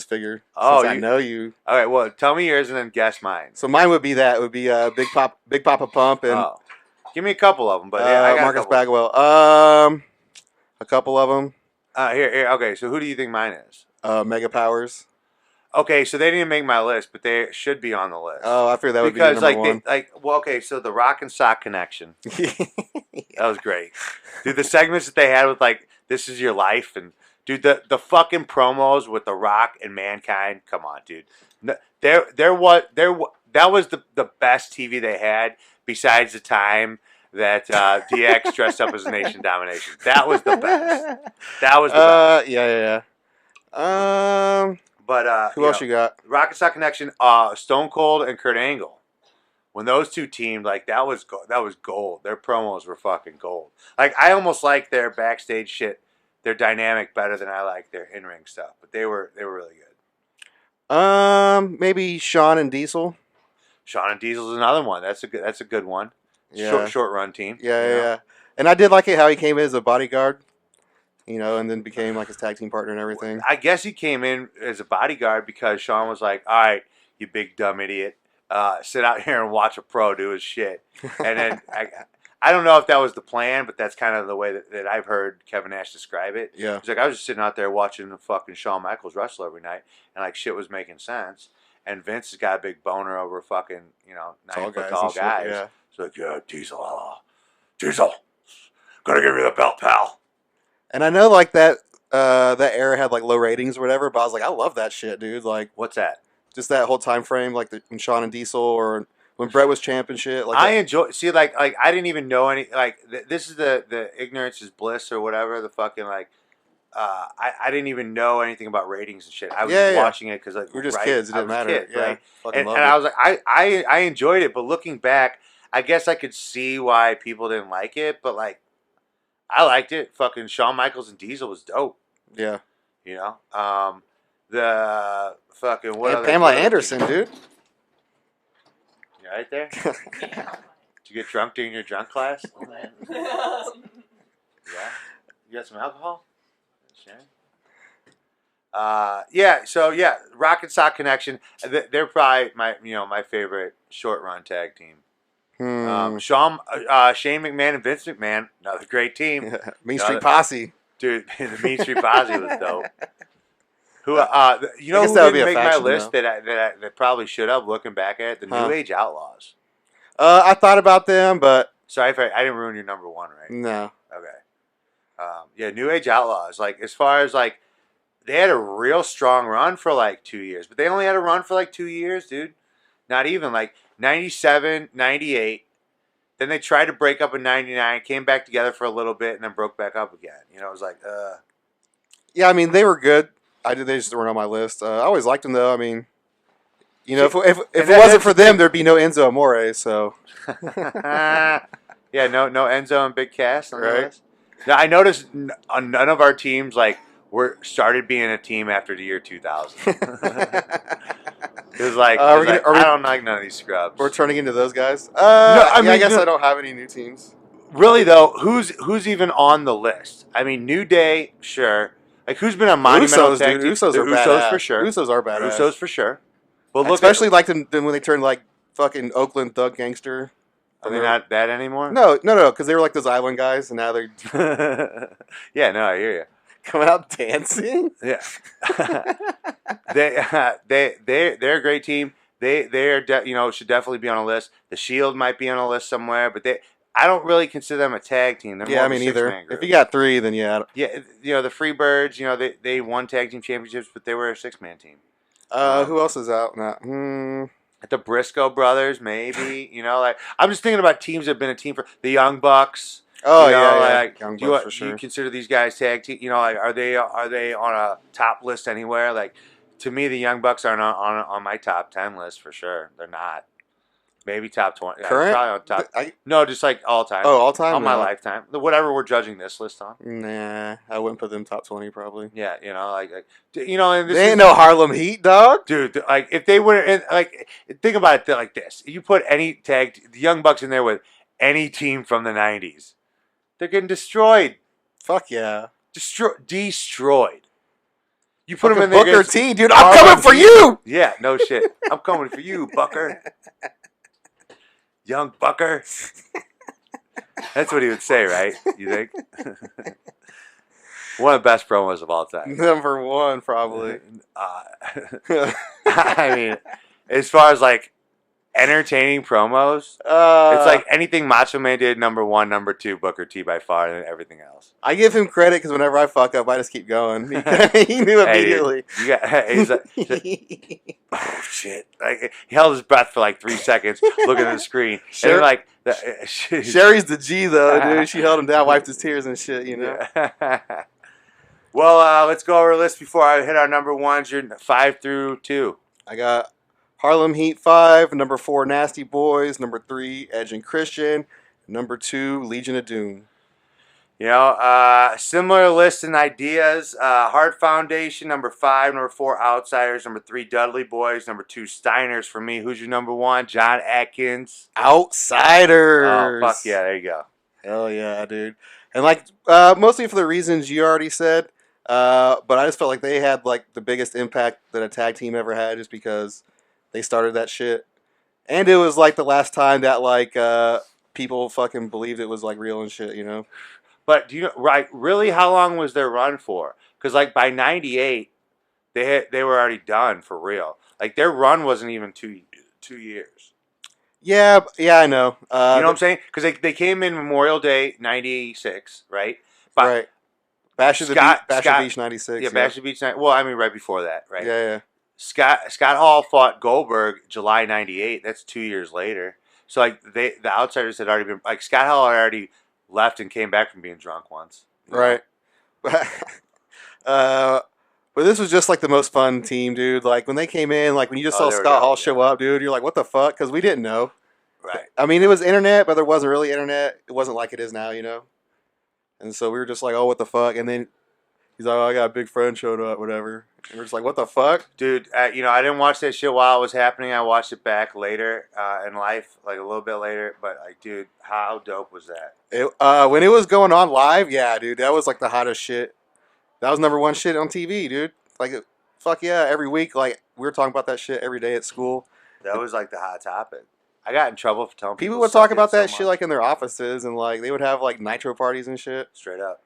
figured. Oh, I know you. All right, well, tell me yours and then guess mine. So mine would be Big Papa Pump and. Oh. Give me a couple of them, but I got Marcus Bagwell. A couple of them. Here. Okay, so who do you think mine is? Mega Powers. Okay, so they didn't make my list, but they should be on the list. Oh, I figured that would be number one. Okay, so the Rock and Sock Connection. That was great. Dude, the segments that they had with This Is Your Life and dude, the fucking promos with The Rock and Mankind. Come on, dude. That was the best TV they had besides the time that DX dressed up as Nation Domination. That was the best. Yeah. But who else you got? Rock and Sock Connection, Stone Cold and Kurt Angle. When those two teamed, that was gold. Their promos were fucking gold. I almost like their backstage shit, their dynamic better than I like their in-ring stuff. But they were really good. Maybe Shawn and Diesel. Shawn and Diesel's another one. That's a good one. Yeah. Short run team. Yeah. And I did like it how he came in as a bodyguard. And then became like his tag team partner and everything. I guess he came in as a bodyguard because Shawn was like, "All right, you big dumb idiot, sit out here and watch a pro do his shit." And then I don't know if that was the plan, but that's kind of the way that I've heard Kevin Nash describe it. Yeah. He's like, I was just sitting out there watching the fucking Shawn Michaels wrestle every night, and shit was making sense. And Vince has got a big boner over fucking 9-foot tall guys. Yeah. So Diesel, gonna give you the belt, pal. And I know that era had low ratings or whatever, but I was like, I love that shit, dude. What's that? Just that whole time frame, when Shawn and Diesel or when Brett was champ and shit. I enjoy. See, I didn't even know any. This is the ignorance is bliss or whatever. The fucking I didn't even know anything about ratings and shit. I was watching it because we're just kids. It didn't matter. Kids, right? And I was like, I enjoyed it, but looking back, I guess I could see why people didn't like it, but I liked it. Fucking Shawn Michaels and Diesel was dope. Yeah. The fucking and Pamela Anderson, dude. You right there? Did you get drunk during your drunk class? Yeah. You got some alcohol? Sure. So Rock and Sock Connection. They're probably my favorite short run tag team. Shane McMahon and Vince McMahon, another great team. Mean Street Posse. Dude, the Mean Street Posse was dope. Who didn't make my list that probably should have, looking back at it? The New Age Outlaws. I thought about them, but... Sorry if I didn't ruin your number one, right? No. Okay. New Age Outlaws. As far as, they had a real strong run for, 2 years. But they only had a run for, 2 years, dude. Not even, 97, 98, then they tried to break up in '99, came back together for a little bit, and then broke back up again. You know, it was like, Yeah, I mean they were good. They just weren't on my list. I always liked them though. I mean, you know, if it wasn't for them, there'd be no Enzo Amore. So yeah, no Enzo and Big Cass on the Right. list. Now I noticed none of our teams like were started being a team after the year 2000. It was like, Are we gonna- are we- I don't like none of these scrubs. we're turning into those guys. I mean, I guess no- I don't have any new teams. Really though, who's even on the list? I mean, New Day, sure. Like who's been on monumental Usos, tag dude. teams? Usos The are Usos badass. for sure. Usos are badass. Usos for sure. But look, Especially like them when they turned like fucking Oakland thug gangster. are they not that anymore? No, because they were like those island guys, and now they're Yeah, no, I hear you. coming out dancing. Yeah, they're a great team. They're should definitely be on a list. The Shield might be on a list somewhere, but I don't really consider them a tag team. They're Yeah, more I of a mean either. six-man group. If you got three, then yeah. Yeah, the Freebirds, they won tag team championships, but they were a 6-man team. Who else is out now? The Briscoe brothers, maybe. Like I'm just thinking about teams that have been a team for the Young Bucks. Oh yeah. like Young Bucks for Do you sure. consider these guys tag team? Like are they on a top list anywhere? Like to me, the Young Bucks aren't on my top 10 list for sure. They're not. Maybe top 20. Current? Probably on top. No, just like all time. Oh, all time. On my No. lifetime. Whatever we're judging this list on. Nah, I wouldn't put them top 20 probably. Yeah, and this They is, ain't no Harlem Heat, dog. dude. Like if they were think about it like this: you put the Young Bucks in there with any team from the '90s, they're getting destroyed. Fuck yeah. Destroyed. You put them in Fucking there. Booker against T, dude. Harlem I'm coming for Heat. you. Yeah, no shit. I'm coming for you, Bucker. Young Bucker. That's what he would say, right? You think? One of the best promos of all time. Number one, probably. I mean, as far as like entertaining promos, it's like anything Macho Man did, number one, number two, Booker T by far, and everything else. I give him credit because whenever I fuck up, I just keep going. He knew immediately. He's like, oh shit! Like he held his breath for like 3 seconds, looking at the screen, and then, like Sherry's the G though, dude. She held him down, wiped his tears and shit. Well, let's go over a list before I hit our number ones. You're 5 through 2. I got Harlem Heat 5, number 4 Nasty Boys, number 3 Edge and Christian, number 2 Legion of Doom. Similar lists and ideas. Hart Foundation, number 5. Number 4, Outsiders. Number 3, Dudley Boys. Number 2, Steiners for me. Who's your number 1? John Adkins. Outsiders. Oh, fuck yeah. There you go. Hell yeah, dude. And like, mostly for the reasons you already said, but I just felt like they had like the biggest impact that a tag team ever had just because they started that shit. And it was like the last time that like people fucking believed it was like real and shit, But do you know, right? Really, how long was their run for? Because like by '98, they were already done for real. Like their run wasn't even 2 years. Yeah, I know. You know what I'm saying? Because they came in Memorial Day '96, right? But Right. Bash of the Beach 96. Yeah, Bash of the Beach. Well, I mean, right before that, right? Yeah. Scott Hall fought Goldberg July '98. That's 2 years later. So like the Outsiders had already been like Scott Hall had already left and came back from being drunk once. Right. But this was just like the most fun team, dude. Like when they came in, like when you just saw they were Scott Hall dope, show up, dude, you're like, what the fuck? Because we didn't know. Right. I mean, it was internet, but there wasn't really internet. It wasn't like it is now, And so we were just like, oh, what the fuck? And then he's like, oh, I got a big friend showed up, whatever. And we're just like, what the fuck? Dude, I didn't watch that shit while it was happening. I watched it back later in life, like a little bit later. But like, dude, how dope was that? When it was going on live, yeah, dude, that was like the hottest shit. That was number one shit on TV, dude. Like, fuck yeah, every week, like, we were talking about that shit every day at school. That was like the hot topic. I got in trouble for telling People people would to suck talk it about so that shit much. like in their offices, and like they would have like nitro parties and shit. Straight up.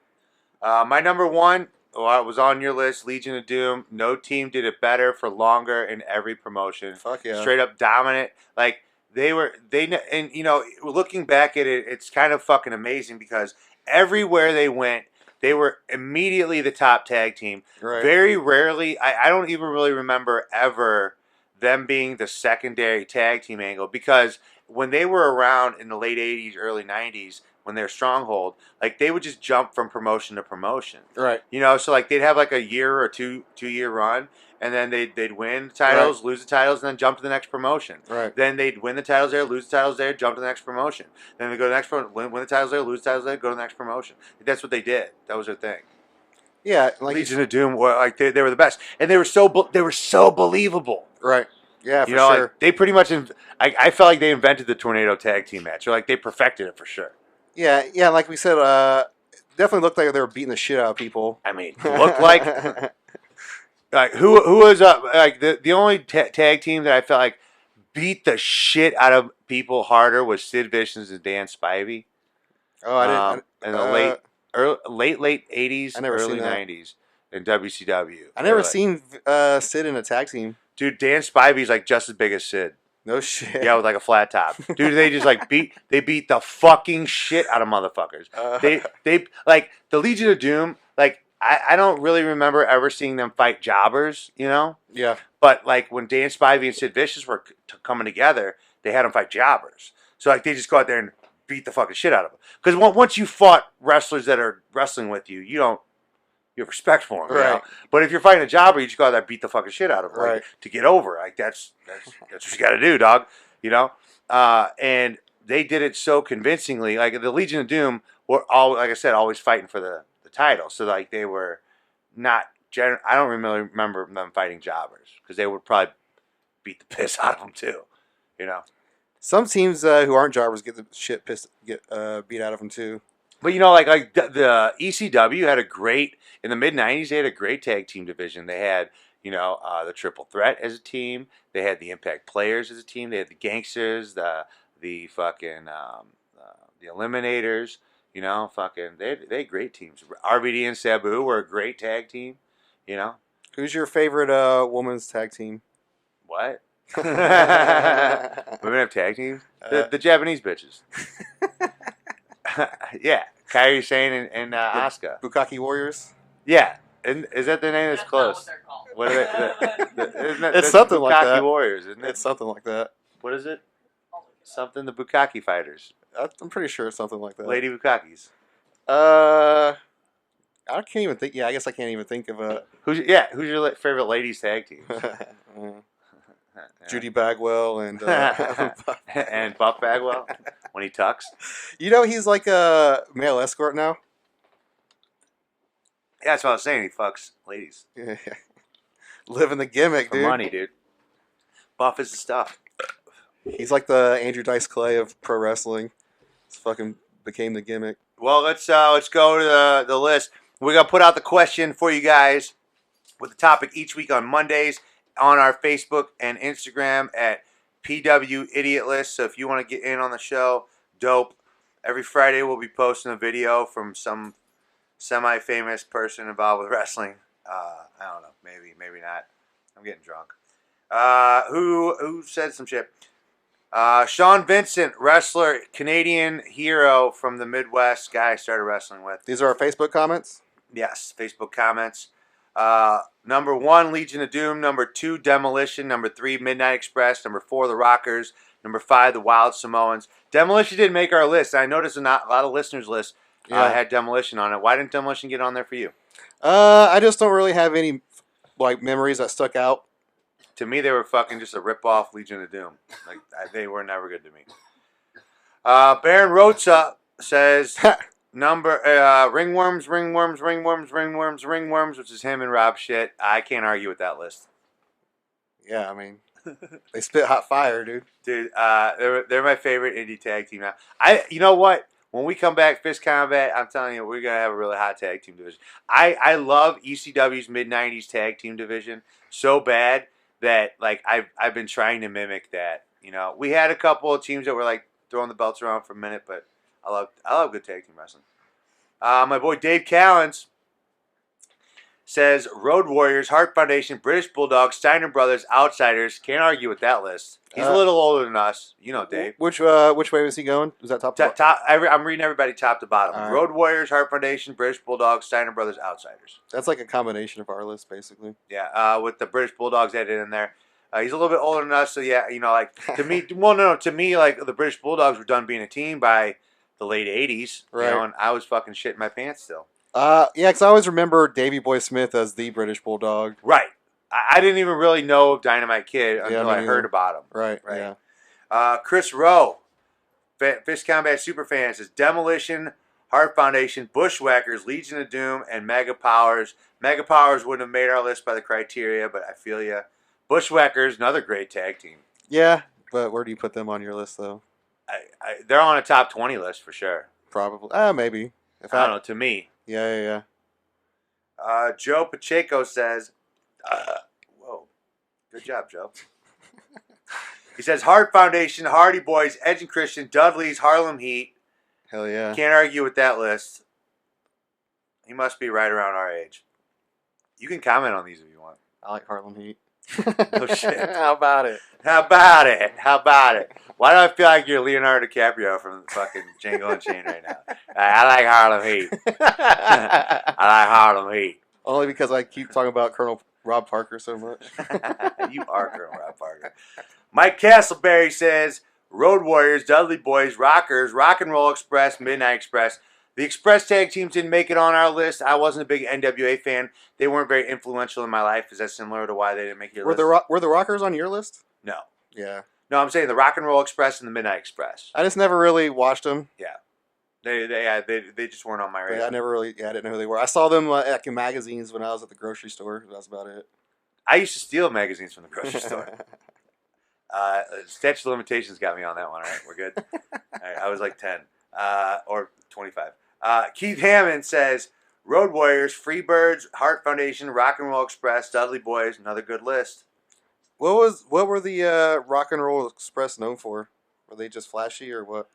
My number 1, it was on your list, Legion of Doom. No team did it better for longer in every promotion. Fuck yeah. Straight up dominant. Like looking back at it, it's kind of fucking amazing because everywhere they went, they were immediately the top tag team. Right. Very rarely, I don't even really remember ever them being the secondary tag team angle because when they were around in the late 80s, early 90s, when they were Stronghold, like they would just jump from promotion to promotion. Right. You know, so like they'd have like a year or 2 year run, and then they'd win the titles, lose the titles, and then jump to the next promotion. Right. Then they'd win the titles there, lose the titles there, jump to the next promotion. Then they go to the next win the titles there, lose the titles there, go to the next promotion. That's what they did. That was their thing. Yeah, like Legion of Doom were like they were the best, and they were so believable. right. Yeah, for You know, sure. like, they pretty much. I felt like they invented the tornado tag team match, or like they perfected it for sure. Yeah, like we said, definitely looked like they were beating the shit out of people. I mean, looked like who was up? Like the only tag team that I felt like beat the shit out of people harder was Sid Vicious and Dan Spivey. Oh, I didn't. In the late 80s, I never early seen that. 90s in WCW. I never seen Sid in a tag team. Dude, Dan Spivey's like just as big as Sid. No shit. Yeah, with like a flat top. Dude, they just like beat the fucking shit out of motherfuckers. They like the Legion of Doom, like I don't really remember ever seeing them fight jobbers, you know? Yeah. But like when Dan Spivey and Sid Vicious were coming together, they had them fight jobbers. So like they just go out there and beat the fucking shit out of them. Because once you fought wrestlers that are wrestling with you, you have respect for them, Right. You know? But if you're fighting a jobber, you just go out there and beat the fucking shit out of them, like, Right. to get over. Like that's what you got to do, dog. You know, and they did it so convincingly. Like the Legion of Doom were all, like I said, always fighting for the title. So like they were not. I don't really remember them fighting jobbers because they would probably beat the piss out of them too. You know. Some teams who aren't jobbers get the shit beat out of them too. But you know, like the ECW had a great in the mid '90s. They had a great tag team division. They had the Triple Threat as a team. They had the Impact Players as a team. They had the Gangsters, the fucking the Eliminators. You know, fucking they had great teams. RVD and Sabu were a great tag team. You know, Who's your favorite women's tag team? what? Women have tag teams. The Japanese bitches. Yeah, Kairi Sane and Asuka. Bukaki Warriors. Yeah, and is that the name? That's That's close. not what they're called. What are they? Isn't that, It's that's something the like Bukkake that. Warriors, isn't it? It's something like that. What is it? Something the Bukkake Fighters, I'm pretty sure it's something like that. Lady Bukkakes. I can't even think. Yeah, I guess I can't even think of a Who's your favorite ladies tag team? Judy Bagwell and And Buff Bagwell when he tucks. he's like a male escort now. Yeah, that's what I was saying. He fucks ladies Living the gimmick, for dude. money, dude. Buff is the stuff. He's like the Andrew Dice Clay of pro wrestling. It's fucking became the gimmick. Well, let's go to the list. We're gonna put out the question for you guys with the topic each week on Mondays on our Facebook and Instagram at PW Idiot List. So if you want to get in on the show, dope. Every Friday we'll be posting a video from some semi-famous person involved with wrestling. I don't know, maybe not. I'm getting drunk. Who said some shit? Sean Vincent, wrestler, Canadian hero from the Midwest, guy I started wrestling with. These are our Facebook comments. Yes, Facebook comments. Number 1, Legion of Doom. Number 2, Demolition. Number 3, Midnight Express. Number 4, The Rockers. Number 5, The Wild Samoans. Demolition didn't make our list. I noticed a lot of listeners' lists had Demolition on it. Why didn't Demolition get on there for you? I just don't really have any memories that stuck out. To me, they were fucking just a rip-off Legion of Doom. Like they were never good to me. Baron Rosa says ringworms, which is him and Rob shit. I can't argue with that list. Yeah, I mean, they spit hot fire, dude. Dude, they're my favorite indie tag team now. You know what? When we come back, Fist Combat, I'm telling you, we're gonna have a really hot tag team division. I love ECW's mid-90s tag team division so bad that like I've been trying to mimic that. We had a couple of teams that were like throwing the belts around for a minute, but I love good tag team wrestling. My boy Dave Callens says Road Warriors, Heart Foundation, British Bulldogs, Steiner Brothers, Outsiders. Can't argue with that list. He's a little older than us, Dave. Which way was he going? Was that top to bottom? I'm reading everybody top to bottom. All right. Road Warriors, Heart Foundation, British Bulldogs, Steiner Brothers, Outsiders. That's like a combination of our list, basically. Yeah, with the British Bulldogs added in there. He's a little bit older than us, so yeah, like to me, to me, like the British Bulldogs were done being a team by the late '80s, Right. and I was fucking shitting my pants still. Yeah, because I always remember Davy Boy Smith as the British Bulldog. Right. I didn't even really know of Dynamite Kid until me I heard neither. about him. Right. Yeah. Chris Rowe, Fist Combat Superfan, says Demolition, Heart Foundation, Bushwhackers, Legion of Doom, and Mega Powers. Mega Powers wouldn't have made our list by the criteria, but I feel ya. Bushwhackers, another great tag team. Yeah, but where do you put them on your list, though? They're on a top 20 list for sure. Probably. Maybe. I don't know, to me. Yeah. Joe Pacheco says, whoa, good job, Joe. He says, Heart Foundation, Hardy Boys, Edge and Christian, Dudley's, Harlem Heat. Hell yeah. Can't argue with that list. He must be right around our age. You can comment on these if you want. I like Harlem Heat. No shit. How about it? How about it? Why do I feel like you're Leonardo DiCaprio from fucking Django Unchained right now? I like Harlem Heat. I like Harlem Heat. Only because I keep talking about Colonel Rob Parker so much. You are Colonel Rob Parker. Mike Castleberry says, Road Warriors, Dudley Boys, Rockers, Rock and Roll Express, Midnight Express. The Express tag teams didn't make it on our list. I wasn't a big NWA fan. They weren't very influential in my life. Is that similar to why they didn't make your list? Were the Rockers on your list? No. Yeah. No, I'm saying the Rock and Roll Express and the Midnight Express. I just never really watched them. Yeah. They just weren't on my radar. I never really, I didn't know who they were. I saw them like in magazines when I was at the grocery store. That's about it. I used to steal magazines from the grocery store. Statute of limitations got me on that one. All right, we're good. All right, I was like 10 or 25. Keith Hammond says, Road Warriors, Freebirds, Heart Foundation, Rock and Roll Express, Dudley Boys, another good list. What were the Rock and Roll Express known for? Were they just flashy or what?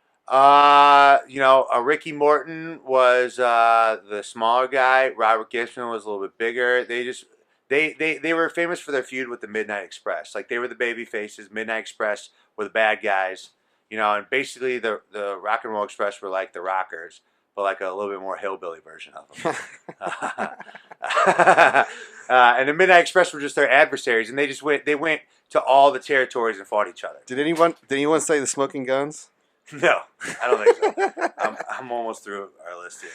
Ricky Morton was the smaller guy. Robert Gibson was a little bit bigger. They were famous for their feud with the Midnight Express. Like they were the baby faces. Midnight Express were the bad guys. And basically the Rock and Roll Express were like the Rockers, but like a little bit more hillbilly version of them. And the Midnight Express were just their adversaries, and they went to all the territories and fought each other. Did anyone say the Smoking Guns? No, I don't think so. I'm almost through our list here.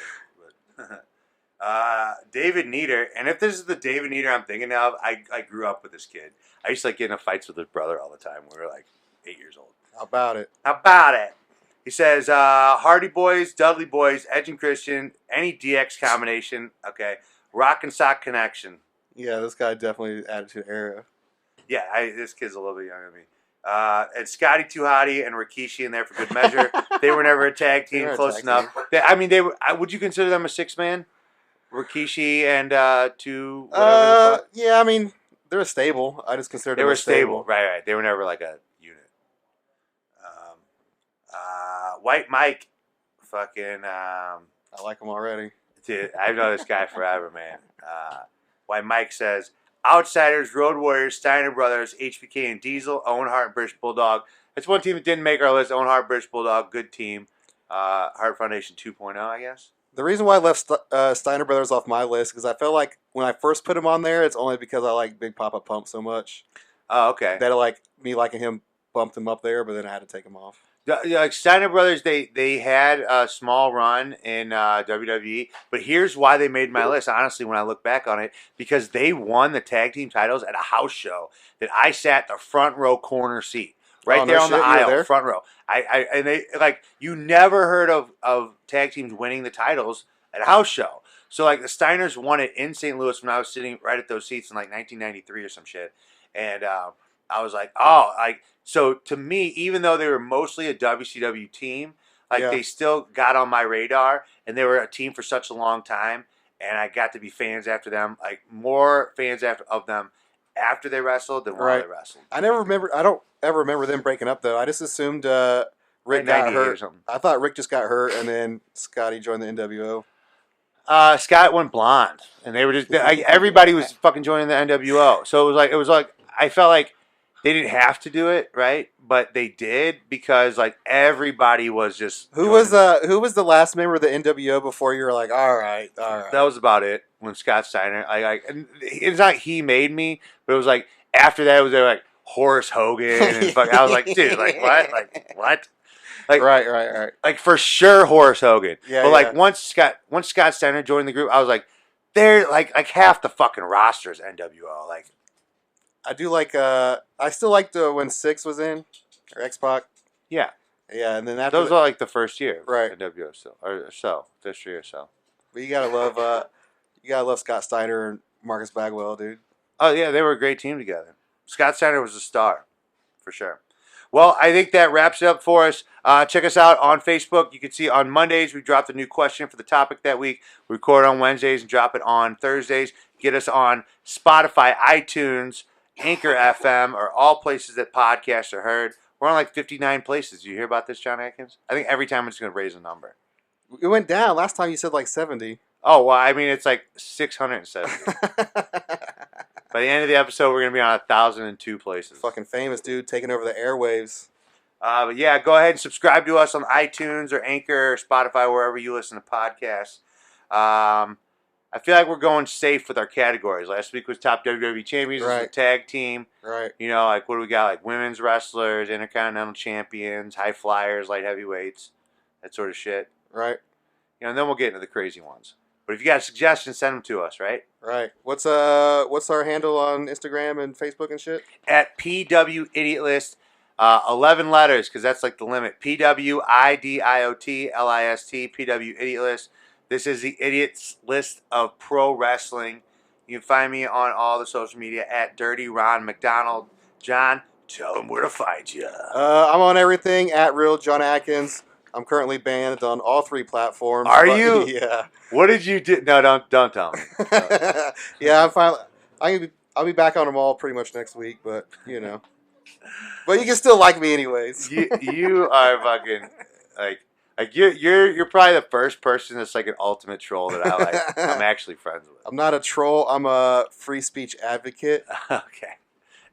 But David Nieder, and if this is the David Nieder I'm thinking of, I grew up with this kid. I used to like get in fights with his brother all the time. We were like 8 years old. How about it? He says, Hardy Boys, Dudley Boys, Edge and Christian, any DX combination. Okay. Rock and Sock Connection. Yeah, this guy definitely Attitude Era. Yeah, this kid's a little bit younger than me. And Scotty Too Hotty and Rikishi in there for good measure. They were never a tag team, close enough. They were. Would you consider them a 6-man? Rikishi and two. Yeah, they're a stable. I just consider them. They were stable, right. They were never like a unit. White Mike, fucking. I like them already. Dude, I've known this guy forever, man. White Mike says, Outsiders, Road Warriors, Steiner Brothers, HBK and Diesel, Owen Hart, and British Bulldog. It's one team that didn't make our list. Owen Hart, British Bulldog, good team. Heart Foundation 2.0, I guess. The reason why I left Steiner Brothers off my list because I felt like when I first put him on there, it's only because I like Big Papa Pump so much. Oh, okay. That me liking him bumped him up there, but then I had to take him off. Like Steiner Brothers, they had a small run in WWE, but here's why they made my list. Honestly, when I look back on it, because they won the tag team titles at a house show that I sat the front row corner seat, right there on the aisle, front row. And they you never heard of tag teams winning the titles at a house show. So like the Steiners won it in St. Louis when I was sitting right at those seats in like 1993 or some shit, and I was like, so to me, even though they were mostly a WCW team, they still got on my radar, and they were a team for such a long time, and I got to be fans after them, like more fans of them after they wrestled than while they wrestled. I don't ever remember them breaking up though. I just assumed Rick got hurt. Or something. I thought Rick just got hurt, and then Scotty joined the NWO. Scott went blonde, and they were just everybody was fucking joining the NWO. So it was like I felt like they didn't have to do it, right? But they did because everybody was just. Who was the last member of the NWO before you were like, all right? That was about it. When Scott Steiner, it's not he made me, but it was like after that, they were like, Horace Hogan and I was like, dude, like what? Like what? Like Right. Like for sure Horace Hogan. Yeah, But like yeah. once Scott Steiner joined the group, I was like, they're like half the fucking roster is NWO. Like I do like. I still liked when Six was in, or X-Pac. yeah. Yeah, and then after Those are like the first year of Right. NWO still or so. This year or so. but you gotta love Scott Steiner and Marcus Bagwell, dude. Oh yeah, they were a great team together. Scott Steiner was a star, for sure. Well, I think that wraps it up for us. Check us out on Facebook. You can see on Mondays we drop the new question for the topic that week. We record on Wednesdays and drop it on Thursdays. Get us on Spotify, iTunes, Anchor FM, or all places that podcasts are heard. We're on like 59 places. You hear about this, John Adkins? I think every time it's going to raise a number. It went down last time. You said like 70. Oh, well, I mean, it's like 670. By the end of the episode, we're going to be on 1,002 places. Fucking famous, dude, taking over the airwaves. But yeah, go ahead and subscribe to us on iTunes or Anchor or Spotify, wherever you listen to podcasts. I feel like we're going safe with our categories. Last week was top WWE champions, Right. was the tag team. Right. You know, like what do we got? Like women's wrestlers, intercontinental champions, high flyers, light heavyweights, that sort of shit. Right. You know, and then we'll get into the crazy ones. But if you got suggestions, send them to us, right? Right. What's our handle on Instagram and Facebook and shit? At PW Idiot List, 11 letters, because that's like the limit. PWIDIOT LIST, PW Idiot List. This is the Idiot's List of Pro Wrestling. You can find me on all the social media at Dirty Ron McDonald. John, tell them where to find you. I'm on everything at Real John Atkins. I'm currently banned on all 3 platforms. Are you? Yeah. What did you do? No, don't tell me. Yeah, I'm finally. I'll be back on them all pretty much next week, but you know. But you can still like me anyways. You are fucking like you're probably the first person that's like an ultimate troll that I like. I'm actually friends with. I'm not a troll. I'm a free speech advocate. Okay,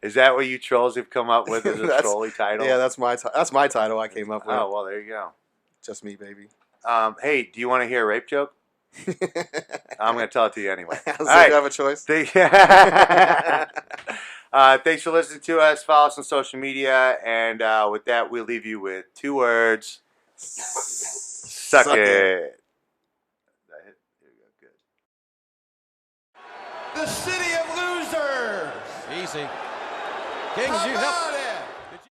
is that what you trolls have come up with as a trolly title? Yeah, that's my title I came up with. Oh well, there you go. Just me, baby. Hey, do you want to hear a rape joke? I'm going to tell it to you anyway. So right. You have a choice. Thanks for listening to us. Follow us on social media. And with that, we'll leave you with 2 words. Suck it. That hit? There you go. Good. The city of losers. Easy. Kings, you help.